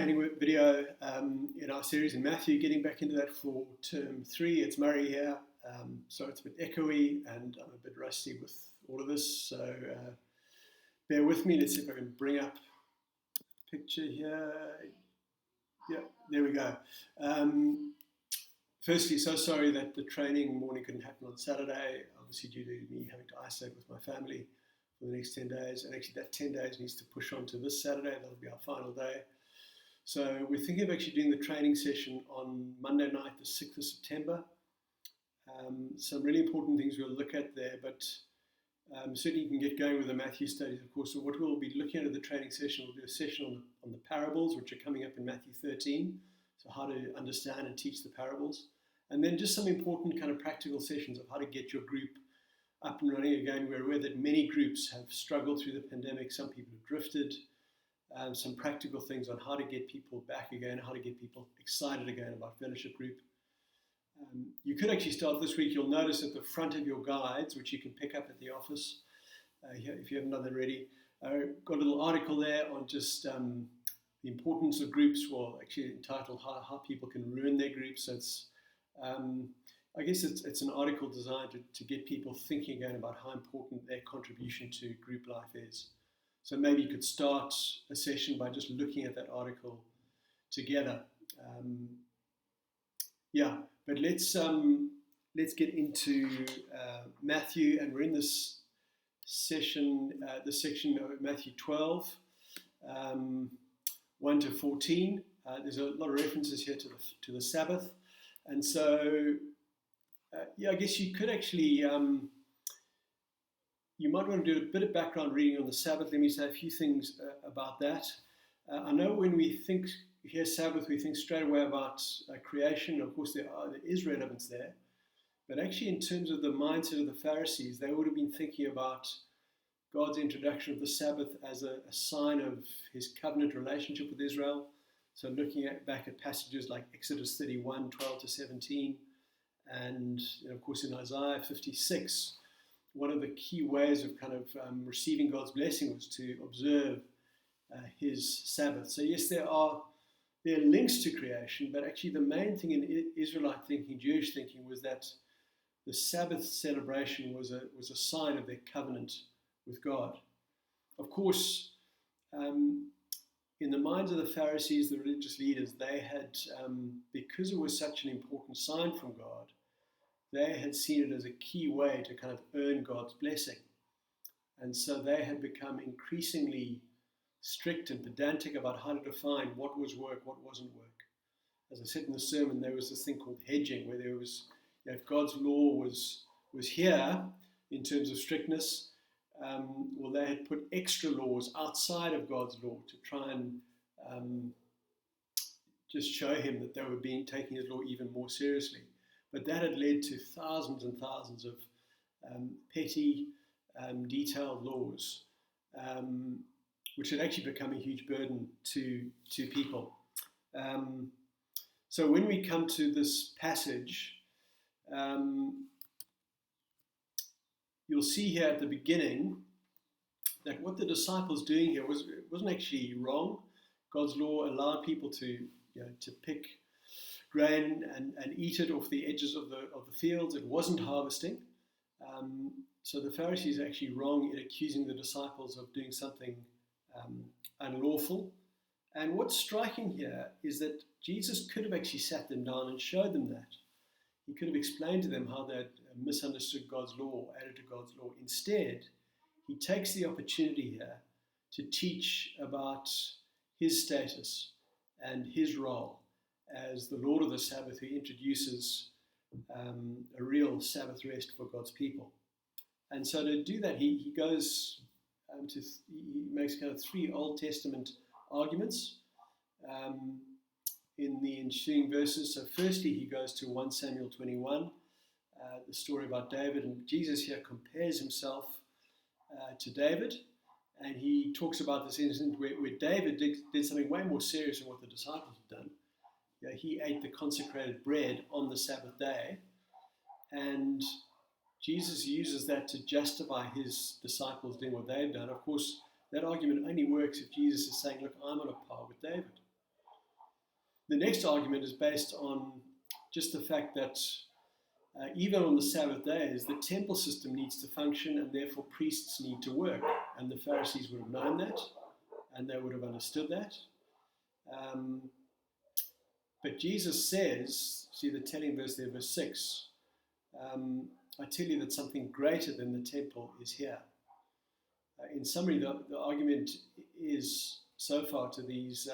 Video in our series in Matthew, getting back into that for term 3. It's Murray here. So it's a bit echoey and I'm a bit rusty with all of this. So bear with me. Let's see if I can bring up a picture here. Yeah, there we go. Firstly, so sorry that the training morning couldn't happen on Saturday, obviously due to me having to isolate with my family for the next 10 days. And actually that 10 days needs to push on to this Saturday. That'll be our final day. So we're thinking of actually doing the training session on Monday night, the 6th of September. Some really important things we'll look at there, but certainly you can get going with the Matthew studies, of course. So what we'll be looking at the training session, we'll do a session on the parables, which are coming up in Matthew 13. So how to understand and teach the parables. And then just some important kind of practical sessions of how to get your group up and running again. We're aware that many groups have struggled through the pandemic. Some people have drifted. Some practical things on how to get people back again, how to get people excited again about fellowship group. You could actually start this week. You'll notice at the front of your guides, which you can pick up at the office, if you haven't done that already, got a little article there on just the importance of groups. Well, actually entitled how people can ruin their groups. So it's, I guess it's an article designed to get people thinking again about how important their contribution to group life is. So maybe you could start a session by just looking at that article together. But let's get into Matthew, and we're in this session, the section of Matthew 12, 1 to 14. There's a lot of references here to the Sabbath, and so I guess you could actually. You might want to do a bit of background reading on the Sabbath. Let me say a few things about that. I know when we hear Sabbath, we think straight away about creation. Of course, there is relevance there. But actually, in terms of the mindset of the Pharisees, they would have been thinking about God's introduction of the Sabbath as a sign of his covenant relationship with Israel. So looking back at passages like Exodus 31, 12 to 17, and of course in Isaiah 56, one of the key ways of kind of receiving God's blessing was to observe his Sabbath. So yes, there are links to creation, but actually the main thing in Israelite thinking, Jewish thinking, was that the Sabbath celebration was a sign of their covenant with God. Of course, in the minds of the Pharisees, the religious leaders, they had, because it was such an important sign from God, they had seen it as a key way to kind of earn God's blessing. And so they had become increasingly strict and pedantic about how to define what was work, what wasn't work. As I said in the sermon, there was this thing called hedging, where there was, if God's law was here in terms of strictness, they had put extra laws outside of God's law to try and just show him that they were taking his law even more seriously. But that had led to thousands and thousands of petty, detailed laws, which had actually become a huge burden to people. So when we come to this passage, you'll see here at the beginning that what the disciples doing here wasn't actually wrong. God's law allowed people to pick grain and eat it off the edges of the fields. It wasn't harvesting. So the Pharisees are actually wrong in accusing the disciples of doing something unlawful. And what's striking here is that Jesus could have actually sat them down and showed them that. He could have explained to them how they had misunderstood God's law, added to God's law. Instead, he takes the opportunity here to teach about his status and his role as the Lord of the Sabbath, who introduces a real Sabbath rest for God's people. And so to do that, he goes he makes kind of 3 Old Testament arguments in the ensuing verses. So firstly, he goes to 1 Samuel 21, the story about David, and Jesus here compares himself to David, and he talks about this incident where David did something way more serious than what the disciples had done. He ate the consecrated bread on the Sabbath day, and Jesus uses that to justify his disciples doing what they've done. Of course, that argument only works if Jesus is saying, look, I'm on a par with David. The next argument is based on just the fact that even on the Sabbath days, the temple system needs to function, and therefore priests need to work. And the Pharisees would have known that, and they would have understood that. But Jesus says, see the telling verse there, verse 6, I tell you that something greater than the temple is here. In summary, the argument is so far to these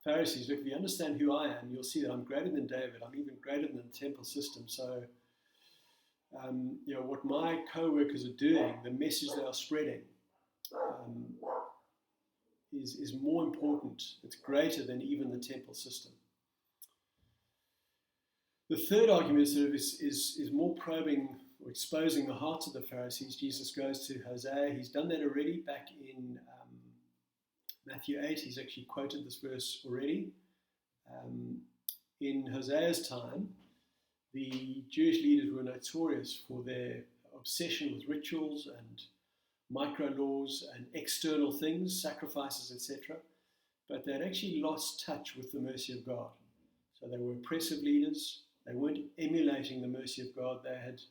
Pharisees, look, if you understand who I am, you'll see that I'm greater than David. I'm even greater than the temple system. So, what my co-workers are doing, the message they are spreading, is more important. It's greater than even the temple system. The third argument is more probing or exposing the hearts of the Pharisees. Jesus goes to Hosea. He's done that already back in Matthew 8. He's actually quoted this verse already. In Hosea's time, the Jewish leaders were notorious for their obsession with rituals and micro laws and external things, sacrifices, etc. But they'd actually lost touch with the mercy of God. So they were oppressive leaders. They weren't emulating the mercy of God. They had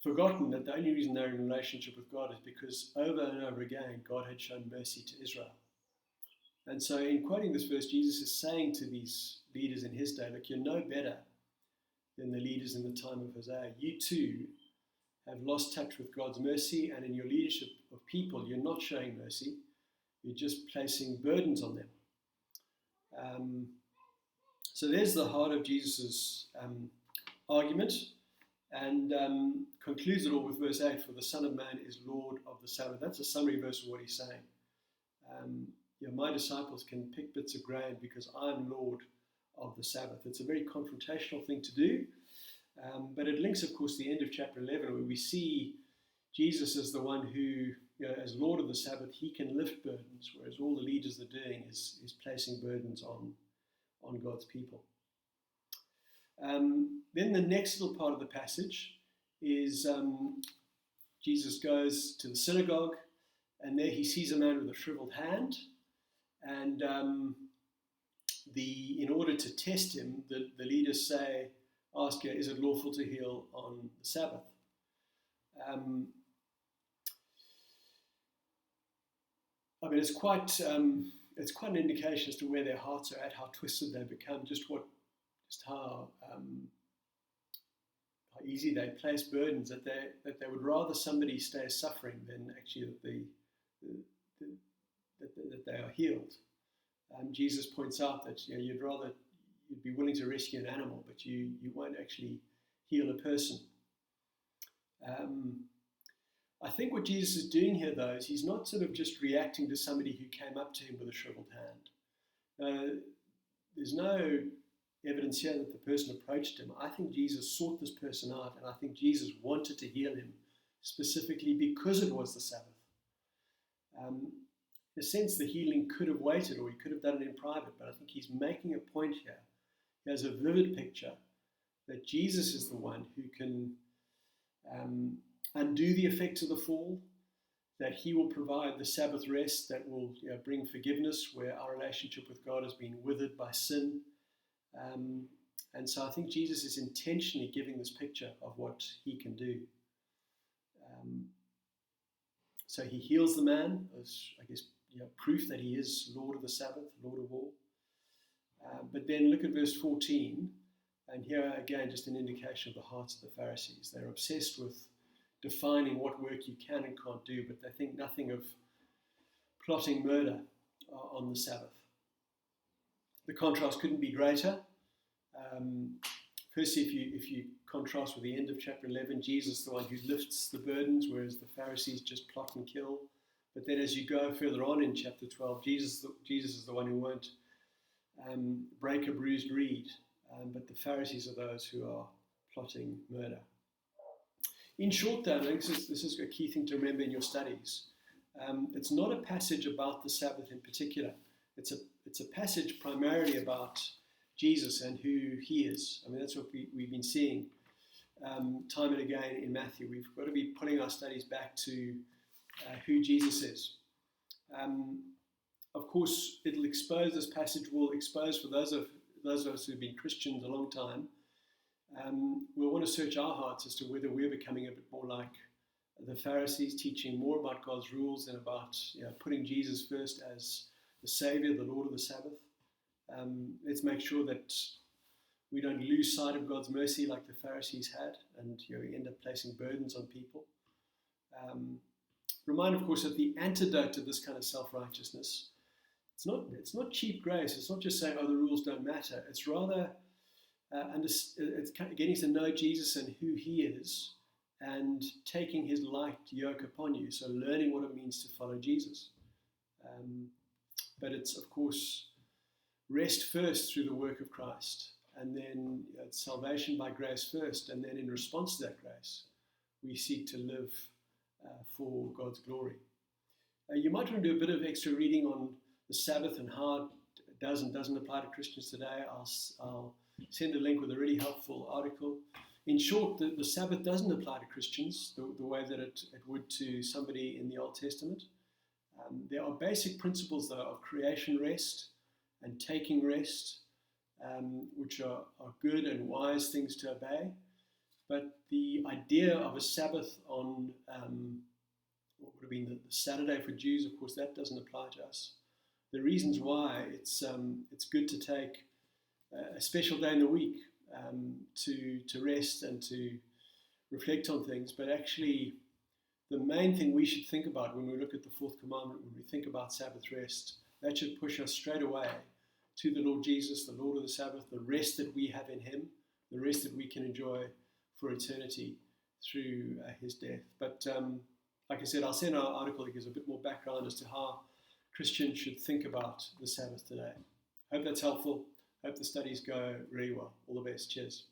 forgotten that the only reason they're in a relationship with God is because over and over again, God had shown mercy to Israel. And so in quoting this verse, Jesus is saying to these leaders in his day, look, you're no better than the leaders in the time of Hosea. You too have lost touch with God's mercy, and in your leadership of people, you're not showing mercy. You're just placing burdens on them. So there's the heart of Jesus' argument, and concludes it all with verse 8, for the Son of Man is Lord of the Sabbath. That's a summary verse of what he's saying. My disciples can pick bits of grain because I'm Lord of the Sabbath. It's a very confrontational thing to do, but it links, of course, the end of chapter 11, where we see Jesus as the one who, as Lord of the Sabbath, he can lift burdens, whereas all the leaders are doing is placing burdens on God's people. Then the next little part of the passage is Jesus goes to the synagogue, and there he sees a man with a shriveled hand, and in order to test him, the leaders ask, is it lawful to heal on the Sabbath? It's quite an indication as to where their hearts are at, how twisted they've become, just how easy they place burdens, that they would rather somebody stay suffering than actually that they are healed. Jesus points out that you'd be willing to rescue an animal, but you won't actually heal a person. I think what Jesus is doing here, though, is he's not sort of just reacting to somebody who came up to him with a shriveled hand. There's no evidence here that the person approached him. I think Jesus sought this person out, and I think Jesus wanted to heal him specifically because it was the Sabbath. In a sense, the healing could have waited, or he could have done it in private, but I think he's making a point here. He has a vivid picture that Jesus is the one who can undo the effects of the fall, that he will provide the Sabbath rest that will bring forgiveness where our relationship with God has been withered by sin. And so I think Jesus is intentionally giving this picture of what he can do. So he heals the man as, I guess, proof that he is Lord of the Sabbath, Lord of all. But then look at verse 14, and here again just an indication of the hearts of the Pharisees. They're obsessed with defining what work you can and can't do, but they think nothing of plotting murder on the Sabbath. The contrast couldn't be greater. Firstly, if you contrast with the end of chapter 11, Jesus is the one who lifts the burdens, whereas the Pharisees just plot and kill. But then as you go further on in chapter 12, Jesus is the one who won't break a bruised reed, but the Pharisees are those who are plotting murder. In short, though, I think this is a key thing to remember in your studies. It's not a passage about the Sabbath in particular. It's a passage primarily about Jesus and who he is. That's what we've been seeing time and again in Matthew. We've got to be pulling our studies back to who Jesus is. of course, it'll expose, this passage will expose for those of us who've been Christians a long time. We'll want to search our hearts as to whether we're becoming a bit more like the Pharisees, teaching more about God's rules than about putting Jesus first as the Savior, the Lord of the Sabbath. Let's make sure that we don't lose sight of God's mercy like the Pharisees had, and we end up placing burdens on people. Remind, of course, that the antidote to this kind of self-righteousness, it's not cheap grace. It's not just saying, oh, the rules don't matter. It's rather it's kind of getting to know Jesus and who he is, and taking his light yoke upon you. So learning what it means to follow Jesus. But it's, of course, rest first through the work of Christ, and then it's salvation by grace first, and then in response to that grace, we seek to live for God's glory. You might want to do a bit of extra reading on the Sabbath and how it does and doesn't apply to Christians today. I'll send a link with a really helpful article. In short, the Sabbath doesn't apply to Christians the way that it would to somebody in the Old Testament. There are basic principles, though, of creation rest and taking rest, which are good and wise things to obey. But the idea of a Sabbath on what would have been the Saturday for Jews, of course, that doesn't apply to us. The reasons why it's good to take a special day in the week to rest and to reflect on things, but actually the main thing we should think about when we look at the fourth commandment, when we think about Sabbath rest, that should push us straight away to the Lord Jesus, the Lord of the Sabbath, the rest that we have in him, the rest that we can enjoy for eternity through his death. But like I said, I'll send our article that gives a bit more background as to how Christians should think about the Sabbath today. Hope that's helpful. Hope the studies go really well. All the best. Cheers.